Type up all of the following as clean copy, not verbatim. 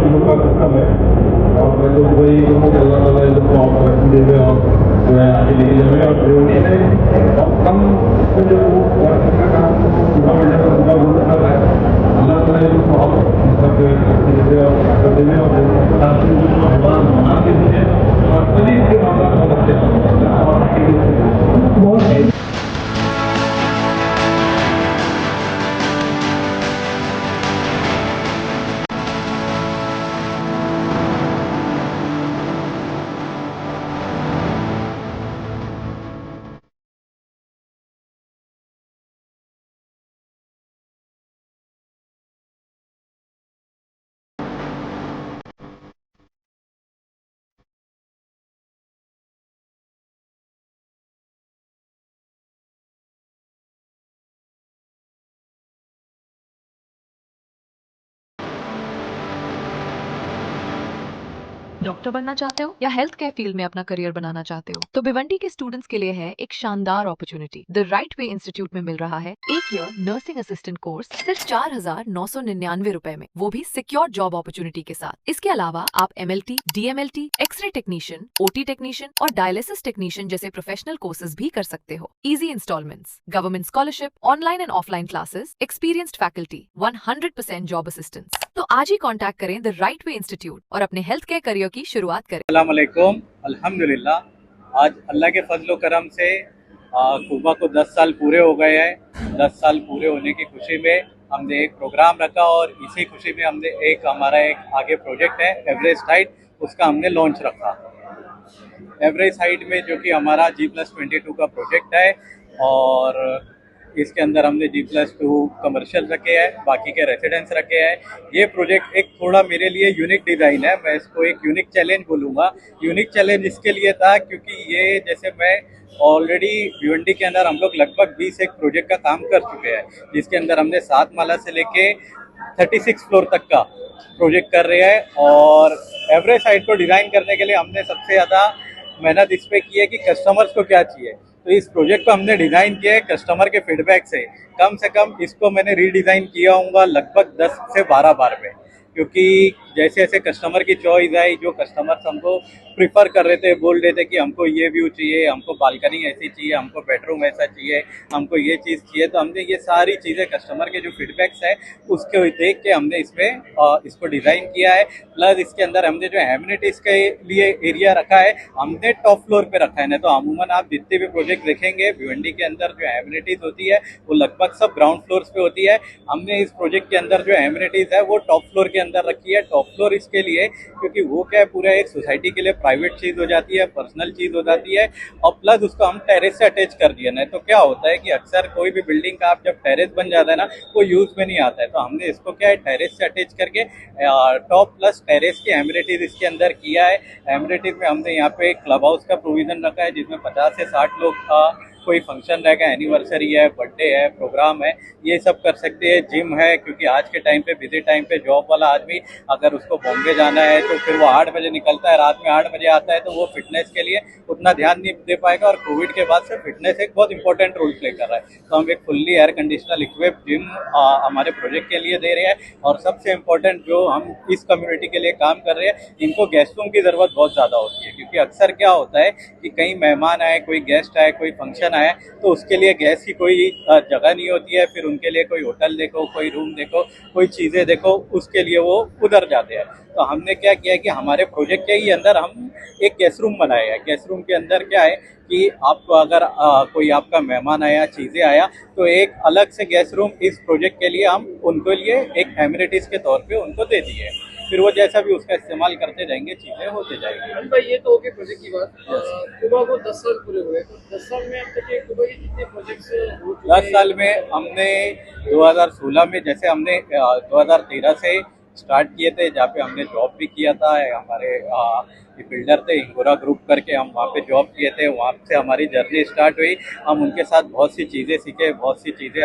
शुरू का सिस्टम है और मैं तो वही अल्लाह ताला इसको आप रखने में और जो है आगे लेके जाए और प्रियोरिटी में बहुत कम से जो वर्क का काम पूरा हो जाता है पूरा हो जाता है अल्लाह ताला इसको आप सब करते हुए और करते हुए और साथ में जो भगवान बना के दिए और सभी के मामला बहुत अच्छे बहुत डॉक्टर बनना चाहते हो या हेल्थ केयर फील्ड में अपना करियर बनाना चाहते हो तो भिवंडी के स्टूडेंट्स के लिए है एक शानदार opportunity. The right way institute में मिल रहा है 1 ईयर नर्सिंग असिस्टेंट कोर्स सिर्फ 4,999 रुपए में, वो भी सिक्योर जॉब अपॉर्चुनिटी के साथ। इसके अलावा आप MLT, DMLT, x ray technician, OT technician और डायलिसिस टेक्नीशियन जैसे प्रोफेशनल कोर्सेज भी कर सकते हो। Easy instalments, government scholarship, online and offline classes, experienced faculty, 100% job assistance. तो आज ही कॉन्टैक्ट करें द राइट वे इंस्टीट्यूट और अपने हेल्थ केयर करियर की शुरुआत करें। अस्सलाम वालेकुम। अल्हम्दुलिल्लाह आज अल्लाह के फजल करम से कुबा को 10 साल पूरे हो गए हैं। 10 साल पूरे होने की खुशी में हमने एक प्रोग्राम रखा और इसी खुशी में हमने हमारा एक आगे प्रोजेक्ट है एवरेस्ट हाइट, उसका हमने लॉन्च रखा। एवरेस्ट हाइट में जो कि हमारा G+22 का प्रोजेक्ट है और इसके अंदर हमने G+2 कमर्शियल रखे हैं, बाकी के रेसिडेंस रखे हैं। ये प्रोजेक्ट एक थोड़ा मेरे लिए यूनिक डिज़ाइन है, मैं इसको एक यूनिक चैलेंज बोलूँगा। यूनिक चैलेंज इसके लिए था क्योंकि ये जैसे मैं ऑलरेडी भिवंडी के अंदर हम लोग लगभग 20 एक प्रोजेक्ट का काम कर चुके हैं, जिसके अंदर हमने 7 माला से लेके 36 फ्लोर तक का प्रोजेक्ट कर रहे हैं। और एवरेस्ट हाइट को डिज़ाइन करने के लिए हमने सबसे ज़्यादा मेहनत इस पर की है कि कस्टमर्स को क्या चाहिए। तो इस प्रोजेक्ट को हमने डिज़ाइन किया है कस्टमर के फीडबैक से कम इसको मैंने रीडिज़ाइन किया होगा लगभग 10 से 12 बार में, क्योंकि जैसे जैसे कस्टमर की चॉइस आई, जो कस्टमर्स हमको प्रिफर कर रहे थे, बोल रहे थे कि हमको ये व्यू चाहिए, हमको बालकनी ऐसी चाहिए, हमको बेडरूम ऐसा चाहिए, हमको ये चीज़ चाहिए, तो हमने ये सारी चीज़ें कस्टमर के जो फीडबैक्स है उसके देख के हमने इसमें इसको डिज़ाइन किया है। प्लस इसके अंदर हमने जो एमिनिटीज़ के लिए एरिया रखा है हमने टॉप फ्लोर पे रखा है। नहीं तो अमूमन आप जितने भी प्रोजेक्ट देखेंगे भिवंडी के अंदर जो एमिनिटीज़ होती है वो लगभग सब ग्राउंड फ्लोर्स पे होती है। हमने इस प्रोजेक्ट के अंदर जो एमिनिटीज़ है वो टॉप फ्लोर के अंदर रखी है। टॉप फ्लोर इसके लिए क्योंकि वो क्या है पूरा एक सोसाइटी के लिए प्राइवेट चीज़ हो जाती है, पर्सनल चीज़ हो जाती है, और प्लस उसको हम टेरेस से अटैच कर दिया। नहीं तो क्या होता है कि अक्सर कोई भी बिल्डिंग का आप जब टेरेस बन जाता है ना वो यूज़ में नहीं आता है, तो हमने इसको क्या है टेरेस से अटैच करके टॉप प्लस टेरेस की एमिनिटीज़ इसके अंदर किया है। एमिनिटीज़ में हमने यहाँ पे एक क्लब हाउस का प्रोविज़न रखा है जिसमें 50 से 60 लोग कोई फंक्शन रहेगा, एनिवर्सरी है, बर्थडे है, प्रोग्राम है, ये सब कर सकते हैं। जिम है क्योंकि आज के टाइम पे बिजी टाइम पे जॉब वाला आदमी अगर उसको बॉम्बे जाना है तो फिर वो 8 बजे निकलता है, रात में 8 बजे आता है, तो वो फिटनेस के लिए उतना ध्यान नहीं दे पाएगा। और कोविड के बाद से फिटनेस एक बहुत इंपॉर्टेंट रोल प्ले कर रहा है, तो हम एक fully air conditioner equip gym हमारे प्रोजेक्ट के लिए दे रहे हैं। और सबसे इम्पोर्टेंट जो हम इस कम्युनिटी के लिए काम कर रहे हैं, इनको गेस्ट रूम की ज़रूरत बहुत ज़्यादा होती है, क्योंकि अक्सर क्या होता है कि कहीं मेहमान आए, कोई गेस्ट आए, कोई फंक्शन आए, तो उसके लिए गैस की कोई जगह नहीं होती है, फिर उनके लिए कोई होटल देखो, कोई रूम देखो, कोई चीज़ें देखो, उसके लिए वो उधर जाते हैं। तो हमने क्या किया कि हमारे प्रोजेक्ट के ही अंदर हम एक गेस्ट रूम बनाया है। गेस्ट रूम के अंदर क्या है कि आपको अगर कोई आपका मेहमान आया, चीज़ें आया, तो एक अलग से गेस्ट रूम इस प्रोजेक्ट के लिए हम उनके लिए एक एमिनिटीज़ के तौर पे उनको दे दिए, फिर वो जैसा भी उसका इस्तेमाल करते जाएंगे, चीज़ें होते जाएंगी। भाई ये तो ओके प्रोजेक्ट की बात। कुबा को 10 साल पूरे हुए, तो 10 साल में अब तक ये कुबा के कितने प्रोजेक्ट्स हो चुके हैं? 10 साल में हमने 2016 में जैसे हमने 2013 से स्टार्ट किए थे, जहाँ पे हमने जॉब भी किया था। हमारे बिल्डर थे इंगोरा ग्रुप करके, हम वहाँ पे जॉब किए थे, वहाँ से हमारी जर्नी स्टार्ट हुई। हम उनके साथ बहुत सी चीज़ें सीखे, बहुत सी चीज़ें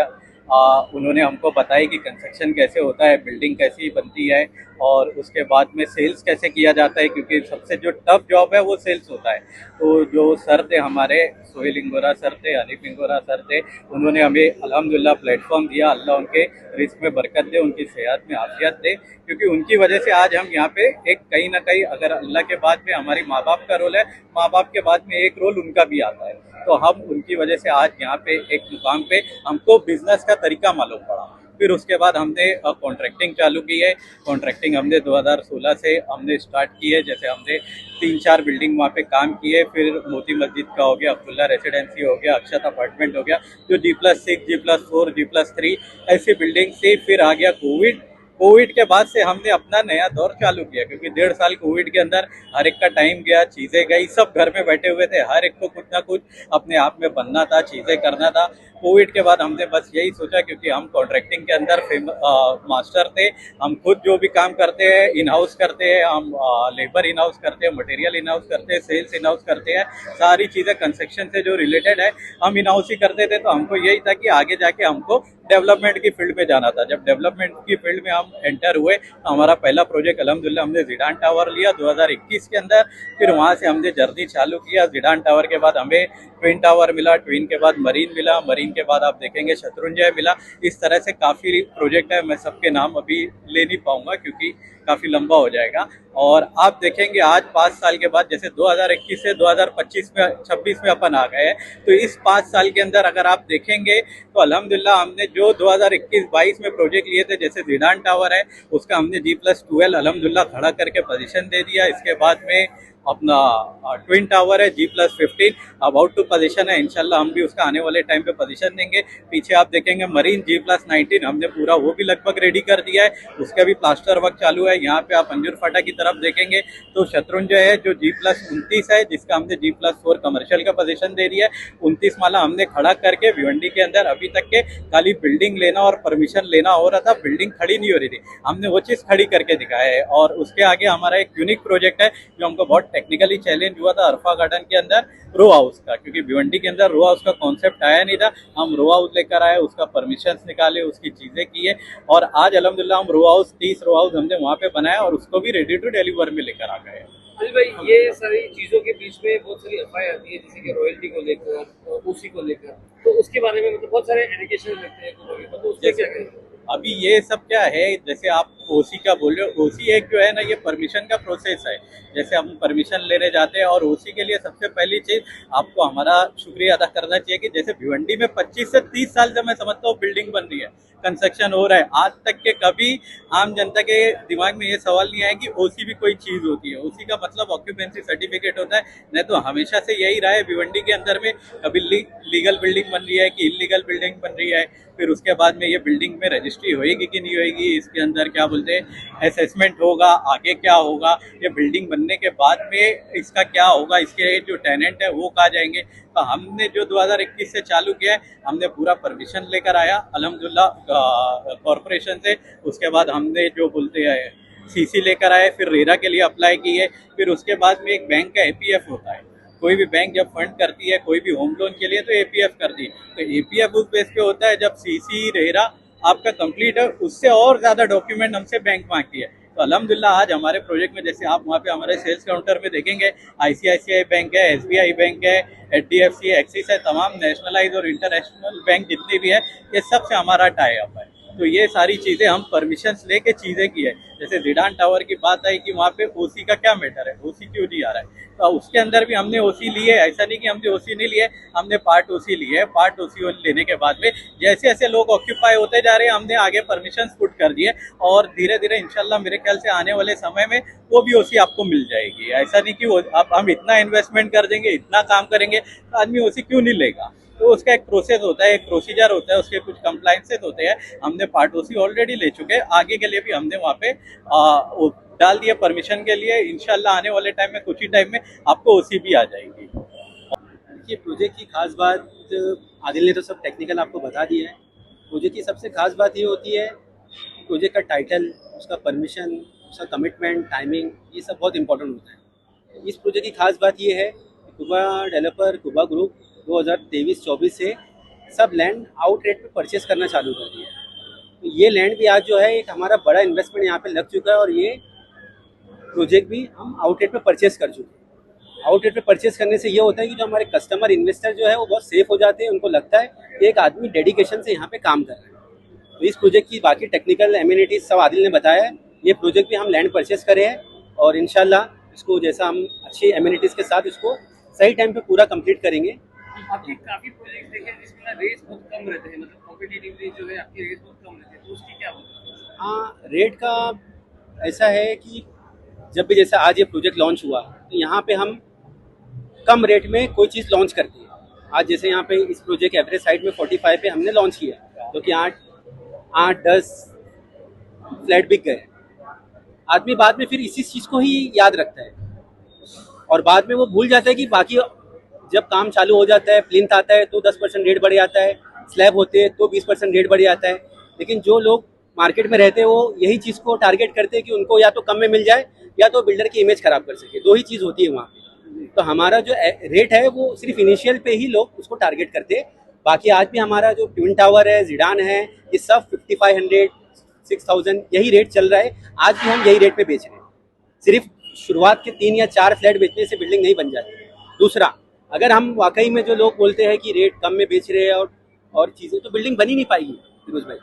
उन्होंने हमको बताई कि कंस्ट्रक्शन कैसे होता है, बिल्डिंग कैसी बनती है और उसके बाद में सेल्स कैसे किया जाता है, क्योंकि सबसे जो टफ जॉब है वो सेल्स होता है। तो जो सर थे हमारे, सोहेल इंगोरा सर थे, हनीफ इंगोरा सर थे, उन्होंने हमें अल्हम्दुलिल्लाह प्लेटफॉर्म दिया। अल्लाह उनके रिस्क में बरकत दे, उनकी सेहत में आफियत दे, क्योंकि उनकी वजह से आज हम यहाँ पे एक कहीं ना कहीं, अगर अल्लाह के बाद में हमारी माँ बाप का रोल है, माँ बाप के बाद में एक रोल उनका भी आता है, तो हम उनकी वजह से आज यहाँ पे एक मुकाम पे हमको बिजनेस का तरीका मालूम पड़ा। फिर उसके बाद हमने कॉन्ट्रैक्टिंग चालू की है। कॉन्ट्रैक्टिंग हमने 2016 से हमने स्टार्ट की है। जैसे हमने 3-4 बिल्डिंग वहाँ पे काम किए, फिर मोती मस्जिद का हो गया, अब्दुल्ला रेसिडेंसी हो गया, अक्षत अपार्टमेंट हो गया, जो G+6, G+4, G+3 ऐसी बिल्डिंग से। फिर आ गया कोविड के बाद से हमने अपना नया दौर चालू किया, क्योंकि 1.5 साल कोविड के अंदर हर एक का टाइम गया, चीज़ें गई, सब घर में बैठे हुए थे, हर एक को कुछ ना कुछ अपने आप में बनना था, चीज़ें करना था। कोविड के बाद हमने बस यही सोचा, क्योंकि हम कॉन्ट्रैक्टिंग के अंदर मास्टर थे, हम खुद जो भी काम करते हैं इन हाउस करते हैं, हम लेबर इन हाउस करते हैं, मटेरियल इन हाउस करते हैं, सेल्स इन हाउस करते हैं, सारी चीज़ें कंस्ट्रक्शन से जो रिलेटेड है हम इन हाउस ही करते थे। तो हमको यही था कि आगे जाके हमको डेवलपमेंट की फील्ड में जाना था। जब डेवलपमेंट की फील्ड में हम एंटर हुए तो हमारा पहला प्रोजेक्ट अल्हम्दुलिल्लाह हमने ज़ीडान टावर लिया 2021 के अंदर। फिर वहाँ से हमने जर्नी चालू किया। ज़ीडान टावर के बाद हमें ट्विन टावर मिला, ट्विन के बाद मरीन मिला, मरीन के बाद आप देखेंगे शत्रुंजय मिला। इस तरह से काफ़ी प्रोजेक्ट है, मैं सबके नाम अभी ले नहीं पाऊंगा क्योंकि काफ़ी लंबा हो जाएगा। और आप देखेंगे आज 5 साल के बाद, जैसे 2021 से 2025 में 26 में अपन आ गए हैं, तो इस 5 साल के अंदर अगर आप देखेंगे तो अल्हम्दुलिल्लाह हमने जो 2021-22 में प्रोजेक्ट लिए थे, जैसे ज़ीडान टावर है, उसका हमने G+12 अल्हम्दुलिल्लाह खड़ा करके पोजीशन दे दिया। इसके बाद में अपना ट्विन टावर है G+15 अबाउट टू पोजीशन है, इंशाल्लाह हम भी उसका आने वाले टाइम पे पोजीशन देंगे। पीछे आप देखेंगे मरीन G+19 हमने पूरा वो भी लगभग रेडी कर दिया है, उसका भी प्लास्टर वर्क चालू है। यहाँ पे आप अंजूर फाटा की तरफ देखेंगे तो शत्रुंजय है जो G+29 है, जिसका हमने G+4 कमर्शियल का पोजीशन दे दिया है। 29 माला हमने खड़ा करके भिवंडी के अंदर अभी तक के खाली बिल्डिंग लेना और परमिशन लेना हो रहा था, बिल्डिंग खड़ी नहीं हो रही थी, हमने वो चीज़ खड़ी करके दिखाया है। और उसके आगे हमारा एक यूनिक प्रोजेक्ट है जो हमको बहुत टेक्निकली चैलेंज हुआ था अरफा गार्डन के अंदर, रो हाउस का, क्योंकि भिवंडी के अंदर रो हाउस का कॉन्सेप्ट आया नहीं था। हम रो हाउस लेकर आए, उसका परमिशन निकाले, उसकी चीज़ें किए और आज अल्हम्दुलिल्लाह हम रो हाउस 30 रो हाउस हमने वहाँ पे बनाया और उसको भी रेडी टू डिलीवर में लेकर आ गए। अनिल भाई, ये सारी चीजों के बीच में बहुत सारी अफवाहें आती है, जैसे कि रॉयल्टी को लेकर, ओसी को लेकर, तो उसके बारे में मतलब बहुत सारे एलिगेशन लगते हैं, तो उसके क्या कहेंगे? अभी ये सब क्या है, जैसे आप ओसी का बोल रहे हो, ओसी एक जो है ना ये परमिशन का प्रोसेस है। जैसे हम परमिशन लेने जाते हैं और ओसी के लिए सबसे पहली चीज़ आपको हमारा शुक्रिया अदा करना चाहिए कि जैसे भिवंडी में 25 से 30 साल से मैं समझता हूँ बिल्डिंग बन रही है, कंस्ट्रक्शन हो रहा है, आज तक के कभी आम जनता के दिमाग में ये सवाल नहीं आया कि ओसी भी कोई चीज़ होती है। ओसी का मतलब ऑक्यूपेंसी सर्टिफिकेट होता है, नहीं तो हमेशा से यही रहा है भिवंडी के अंदर में, कभी लीगल बिल्डिंग बन रही है कि इलीगल बिल्डिंग बन रही है, फिर उसके बाद में ये बिल्डिंग में रजिस्ट्री होएगी कि नहीं होएगी, इसके अंदर क्या बोलते हैं असेसमेंट होगा, आगे क्या होगा, ये बिल्डिंग बनने के बाद में इसका क्या होगा, इसके जो टेनेंट है वो कहाँ जाएंगे। तो हमने जो 2021 से चालू किया है, हमने पूरा परमिशन लेकर आया अल्हम्दुलिल्लाह कॉरपोरेशन से। उसके बाद हमने जो बोलते हैं सीसी लेकर आए, फिर रेरा के लिए अप्लाई किए, फिर उसके बाद में एक बैंक का एपीएफ होता है। कोई भी बैंक जब फंड करती है कोई भी होम लोन के लिए तो एपीएफ करती है, तो एपीएफ उस बेस पे होता है जब सीसी रेरा आपका कंप्लीट है, उससे और ज़्यादा डॉक्यूमेंट हमसे बैंक मांगती है। तो अल्हम्दुलिल्लाह आज हमारे प्रोजेक्ट में जैसे आप वहाँ पे हमारे सेल्स काउंटर में देखेंगे आईसीआईसीआई बैंक है, एसबीआई बैंक है, एचडीएफसी, एक्सिस है, तमाम नेशनलाइज और इंटरनेशनल बैंक जितनी भी है ये सब से हमारा टाई अप है। तो ये सारी चीज़ें हम परमिशन लेके चीज़ें की है। जैसे ज़ीडान टावर की बात आई कि वहाँ पे ओसी का क्या मैटर है, ओसी क्यों नहीं आ रहा है, तो उसके अंदर भी हमने ओसी लिए। ऐसा नहीं कि हमने ओसी नहीं लिए, हमने पार्ट ओसी लिए है। पार्ट ओसी लेने के बाद में जैसे जैसे लोग ऑक्यूपाई होते जा रहे हैं हमने आगे परमिशन पुट कर दिए और धीरे धीरे इंशाल्लाह मेरे ख्याल से आने वाले समय में वो भी ओसी आपको मिल जाएगी। ऐसा नहीं कि वो हम इतना इन्वेस्टमेंट कर देंगे, इतना काम करेंगे तो आदमी ओसी क्यों नहीं लेगा। तो उसका एक प्रोसेस होता है, एक प्रोसीजर होता है, उसके कुछ कंप्लाइंसेस होते हैं। हमने पार्ट ओसी ऑलरेडी ले चुके हैं, आगे के लिए भी हमने वहाँ पे डाल दिया परमिशन के लिए। इंशाल्लाह आने वाले टाइम में कुछ ही टाइम में आपको ओसी भी आ जाएगी। ये प्रोजेक्ट की खास बात, आदिल ने तो सब टेक्निकल आपको बता दिया है। प्रोजेक्ट की सबसे खास बात ये होती है प्रोजेक्ट का टाइटल, उसका परमिशन, उसका कमिटमेंट, टाइमिंग, ये सब बहुत इंपॉर्टेंट होता है। इस प्रोजेक्ट की खास बात ये है कि कुबा डेवलपर, कुबा ग्रुप 2023-24 से सब लैंड आउट रेट पे परचेस करना चालू कर दिया है। तो ये लैंड भी आज जो है एक हमारा बड़ा इन्वेस्टमेंट यहाँ पे लग चुका है और ये प्रोजेक्ट भी हम आउट रेट पे परचेस कर चुके हैं। आउट रेट पे परचेस करने से ये होता है कि जो हमारे कस्टमर इन्वेस्टर जो है वो बहुत सेफ हो जाते हैं, उनको लगता है कि एक आदमी डेडिकेशन से यहाँ पे काम कर रहा है। तो इस प्रोजेक्ट की बाकी टेक्निकल एमिनिटीज सब आदिल ने बताया है। ये प्रोजेक्ट भी हम लैंड परचेस करे हैं और इंशाल्लाह इसको जैसा हम अच्छी एमिनिटीज के साथ इसको सही टाइम पे पूरा कंप्लीट करेंगे। आपके काफी प्रोजेक्ट देखे हैं जिसमें ना रेट्स बहुत कम रहते हैं, मतलब कॉम्पिटिटिवली जो है आपकी रेट्स बहुत कम रहते हैं, तो उसकी क्या होता है? हाँ, रेट का ऐसा है कि जब भी जैसे आज ये प्रोजेक्ट लॉन्च हुआ तो यहाँ पे हम कम रेट में कोई चीज़ लॉन्च करते हैं। आज जैसे यहाँ पे इस प्रोजेक्ट एवरेज साइड में 45 पे हमने लॉन्च किया, तो कि 8-10 फ्लैट बिक गए। आदमी बाद में फिर इसी चीज़ को ही याद रखता है और बाद में वो भूल जाता है कि बाकी जब काम चालू हो जाता है, प्लिंथ आता है तो 10% रेट बढ़ जाता है, स्लैब होते हैं तो 20% रेट बढ़ जाता है। लेकिन जो लोग मार्केट में रहते हैं वो यही चीज़ को टारगेट करते हैं कि उनको या तो कम में मिल जाए या तो बिल्डर की इमेज खराब कर सके, दो ही चीज़ होती है वहाँ पे। तो हमारा जो रेट है वो सिर्फ इनिशियल पे ही लोग उसको टारगेट करते हैं। बाकी आज भी हमारा जो ट्विन टावर है, जिडान है, ये सब 5500 6000 यही रेट चल रहा है। आज भी हम यही रेट पे बेच रहे हैं। सिर्फ शुरुआत के 3 या 4 फ्लैट बेचने से बिल्डिंग नहीं बन जाती। दूसरा, अगर हम वाकई में जो लोग बोलते हैं कि रेट कम में बेच रहे हैं और चीज़ें, तो बिल्डिंग बन ही नहीं पाएगी फिरोज भाई।